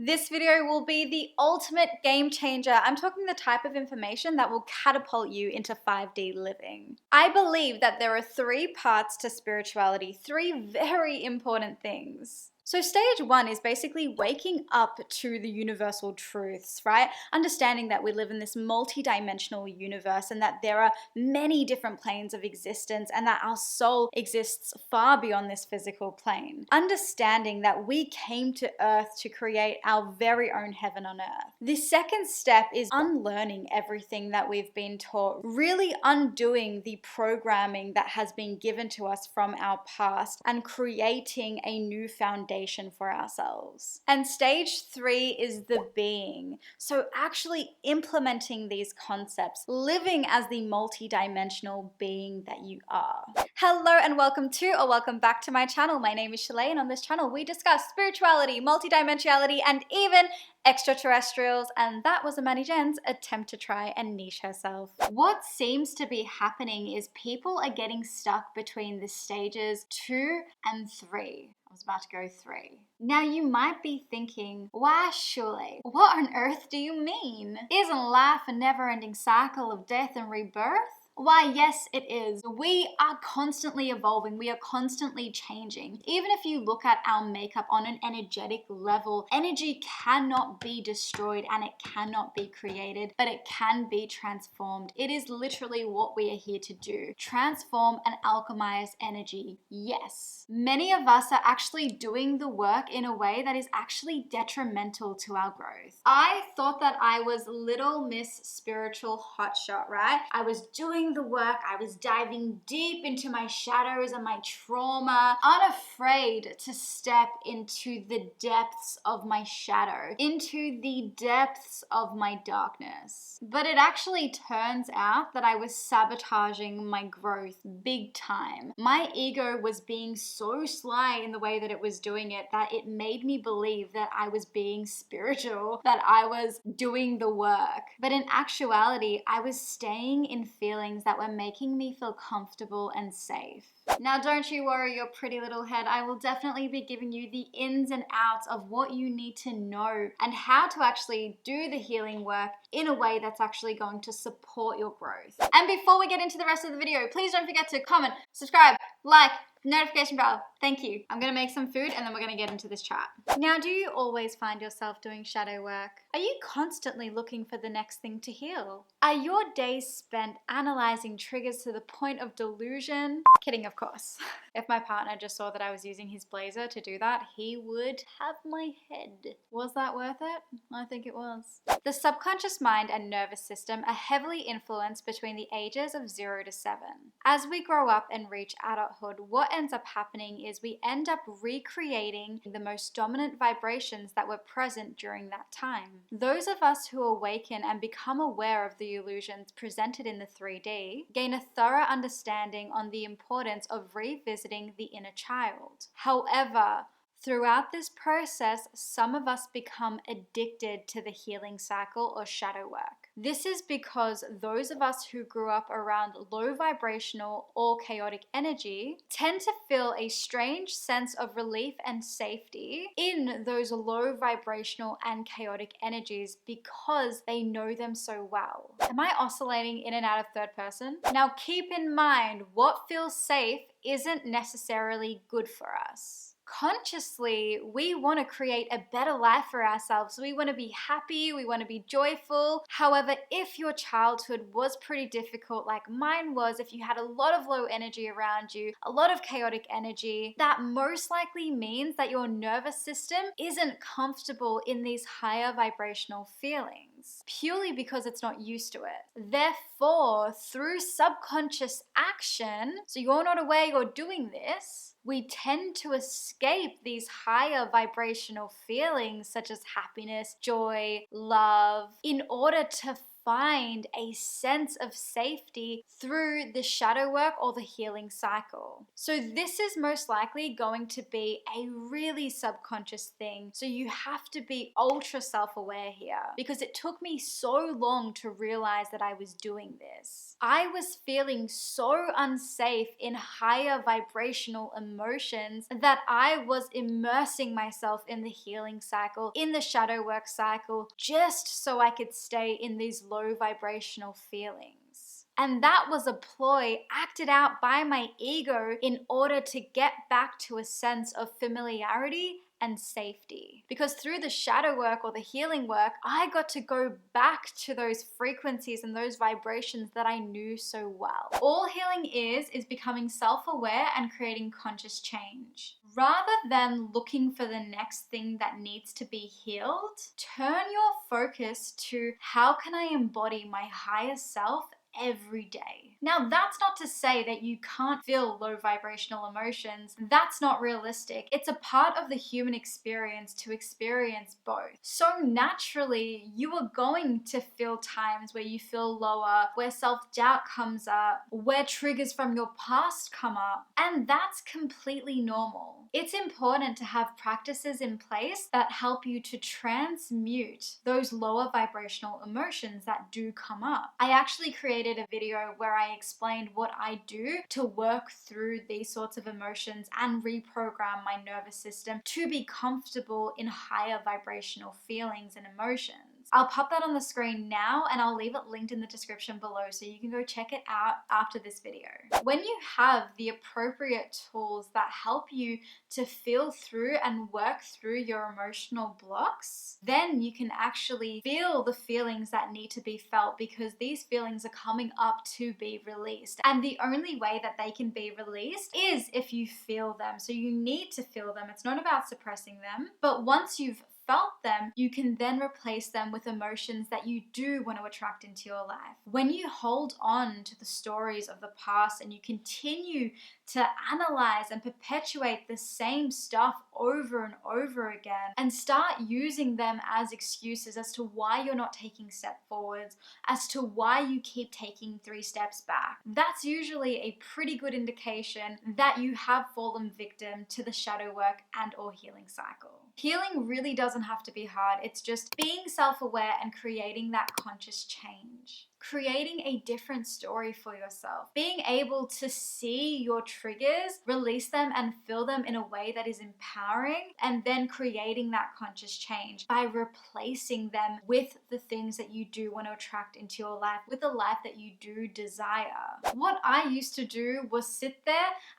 This video will be the ultimate game changer. I'm talking the type of information that will catapult you into 5D living. I believe that there are 3 parts to spirituality, 3 very important things. So stage 1 is basically waking up to the universal truths, right? Understanding that we live in this multi-dimensional universe and that there are many different planes of existence and that our soul exists far beyond this physical plane. Understanding that we came to Earth to create our very own heaven on Earth. The second step is unlearning everything that we've been taught, really undoing the programming that has been given to us from our past and creating a new foundation for ourselves. And stage 3 is the being. So actually implementing these concepts, living as the multi-dimensional being that you are. Hello and welcome to or welcome back to my channel. My name is Shalay and on this channel we discuss spirituality, multi-dimensionality and even extraterrestrials, and that was Amani Jen's attempt to try and niche herself. What seems to be happening is people are getting stuck between the stages 2 and 3. I was about to go 3. Now you might be thinking, why Shalay? What on earth do you mean? Isn't life a never-ending cycle of death and rebirth? Why, yes, it is. We are constantly evolving. We are constantly changing. Even if you look at our makeup on an energetic level, energy cannot be destroyed and it cannot be created, but it can be transformed. It is literally what we are here to do. Transform and alchemize energy. Yes. Many of us are actually doing the work in a way that is actually detrimental to our growth. I thought that I was Little Miss Spiritual Hotshot, right? I was doing the work, I was diving deep into my shadows and my trauma, unafraid to step into the depths of my shadow, into the depths of my darkness. But it actually turns out that I was sabotaging my growth big time. My ego was being so sly in the way that it was doing it that it made me believe that I was being spiritual, that I was doing the work. But in actuality, I was staying in feelings that were making me feel comfortable and safe. Now don't you worry your pretty little head, I will definitely be giving you the ins and outs of what you need to know and how to actually do the healing work in a way that's actually going to support your growth. And before we get into the rest of the video, please don't forget to comment, subscribe, like, notification bell. Thank you. I'm gonna make some food and then we're gonna get into this chat. Now, do you always find yourself doing shadow work? Are you constantly looking for the next thing to heal? Are your days spent analyzing triggers to the point of delusion? Kidding, of course. If my partner just saw that I was using his blazer to do that, he would have my head. Was that worth it? I think it was. The subconscious mind and nervous system are heavily influenced between the ages of 0 to 7. As we grow up and reach adulthood, what ends up happening is we end up recreating the most dominant vibrations that were present during that time. Those of us who awaken and become aware of the illusions presented in the 3D gain a thorough understanding on the importance of revisiting the inner child. However, throughout this process, some of us become addicted to the healing cycle or shadow work. This is because those of us who grew up around low vibrational or chaotic energy tend to feel a strange sense of relief and safety in those low vibrational and chaotic energies because they know them so well. Am I oscillating in and out of third person? Now keep in mind, what feels safe isn't necessarily good for us. Consciously, we want to create a better life for ourselves. We want to be happy, we want to be joyful. However, if your childhood was pretty difficult like mine was, if you had a lot of low energy around you, a lot of chaotic energy, that most likely means that your nervous system isn't comfortable in these higher vibrational feelings, purely because it's not used to it. Therefore, through subconscious action, so you're not aware you're doing this, we tend to escape these higher vibrational feelings such as happiness, joy, love, in order to find a sense of safety through the shadow work or the healing cycle. So this is most likely going to be a really subconscious thing. So you have to be ultra self-aware here, because it took me so long to realize that I was doing this. I was feeling so unsafe in higher vibrational emotions that I was immersing myself in the healing cycle, in the shadow work cycle, just so I could stay in these low vibrational feelings. And that was a ploy acted out by my ego in order to get back to a sense of familiarity and safety. Because through the shadow work or the healing work, I got to go back to those frequencies and those vibrations that I knew so well. All healing is becoming self-aware and creating conscious change. Rather than looking for the next thing that needs to be healed, turn your focus to how can I embody my higher self every day. Now, that's not to say that you can't feel low vibrational emotions. That's not realistic. It's a part of the human experience to experience both. So naturally, you are going to feel times where you feel lower, where self-doubt comes up, where triggers from your past come up, and that's completely normal. It's important to have practices in place that help you to transmute those lower vibrational emotions that do come up. I actually created a video where I explained what I do to work through these sorts of emotions and reprogram my nervous system to be comfortable in higher vibrational feelings and emotions. I'll pop that on the screen now, and I'll leave it linked in the description below so you can go check it out after this video. When you have the appropriate tools that help you to feel through and work through your emotional blocks, then you can actually feel the feelings that need to be felt, because these feelings are coming up to be released. And the only way that they can be released is if you feel them. So you need to feel them. It's not about suppressing them, but once you've felt them, you can then replace them with emotions that you do want to attract into your life. When you hold on to the stories of the past and you continue to analyze and perpetuate the same stuff over and over again and start using them as excuses as to why you're not taking step forwards, as to why you keep taking 3 steps back, that's usually a pretty good indication that you have fallen victim to the shadow work and or healing cycle. Healing really doesn't have to be hard. It's just being self-aware and creating that conscious change. Creating a different story for yourself. Being able to see your triggers, release them and feel them in a way that is empowering, and then creating that conscious change by replacing them with the things that you do want to attract into your life, with the life that you do desire. What I used to do was sit there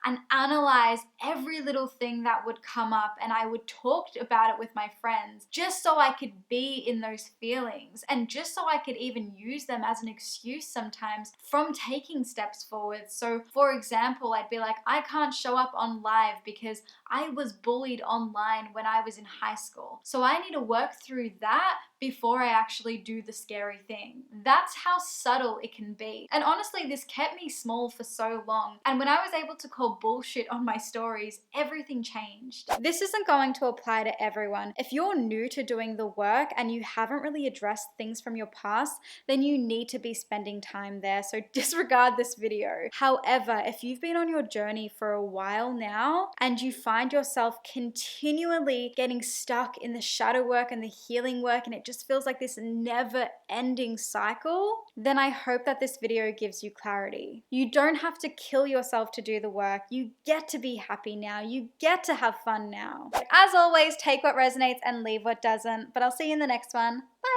and analyze every little thing that would come up, and I would talk about it with my friends just so I could be in those feelings, and just so I could even use them as an excuse sometimes from taking steps forward. So for example, I'd be like, I can't show up on live because I was bullied online when I was in high school. So I need to work through that before I actually do the scary thing. That's how subtle it can be. And honestly, this kept me small for so long. And when I was able to call bullshit on my stories, everything changed. This isn't going to apply to everyone. If you're new to doing the work and you haven't really addressed things from your past, then you need to be spending time there. So disregard this video. However, if you've been on your journey for a while now and you find yourself continually getting stuck in the shadow work and the healing work, and it just feels like this never-ending cycle, then I hope that this video gives you clarity. You don't have to kill yourself to do the work. You get to be happy now. You get to have fun now. As always, take what resonates and leave what doesn't. But I'll see you in the next one. Bye.